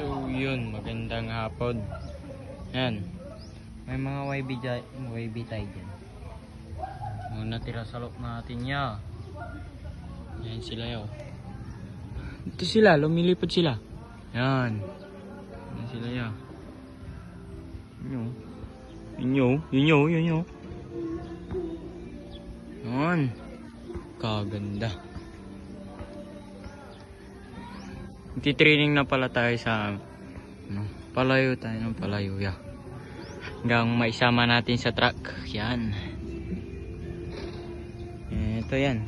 So yun, magandang hapon. Yan. May mga YB tayo dyan. Mga natira sa loob natin ya. Yan sila yaw. Ito sila, lumilipad sila. Yan. Yan sila ya. Yun. Yan. Kaganda. Nagtitraining na pala tayo sa palayo tayo ng palayo ya. Hanggang maisama natin sa truck. Yan. Ito yan.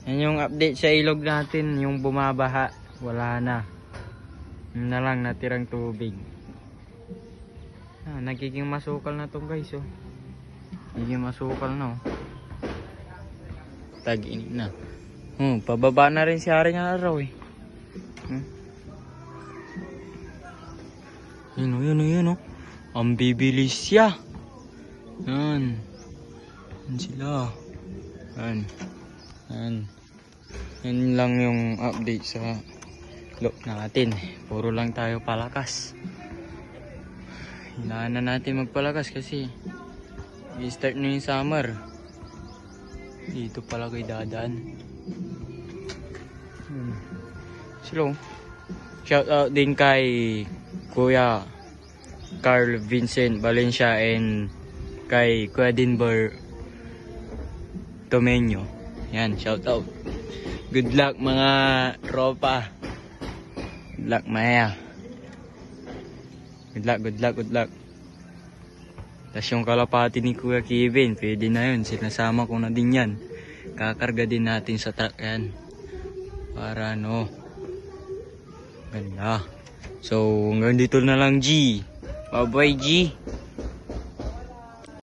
Yan yung update sa ilog natin. Yung bumabaha. Wala na. Yun na lang natirang tubig. Nagiging masukal na to guys. Oh. Nagiging masukal na. Oh. Tag-init na. Pababa na rin si Haring Araw eh. Yun o. Ang bibilis siya. Yan. Yan sila. Yan lang yung update sa loob natin. Puro lang tayo palakas. Hinaan na natin magpalakas kasi i-start na yung summer. Dito pala kayo dadaan. Hello. Shout out din kay Kuya Carl Vincent Valencia and kay Kuya Dinber Tomenyo. Yan, shout out. Good luck mga tropa. Good luck Maya. Good luck. Tapos yung kalapati ni Kuya Kevin, pwede na yun. Sinasama ko na din yan. Kakarga din natin sa truck yan. Para ganda. So hanggang dito na lang G. Bye bye G.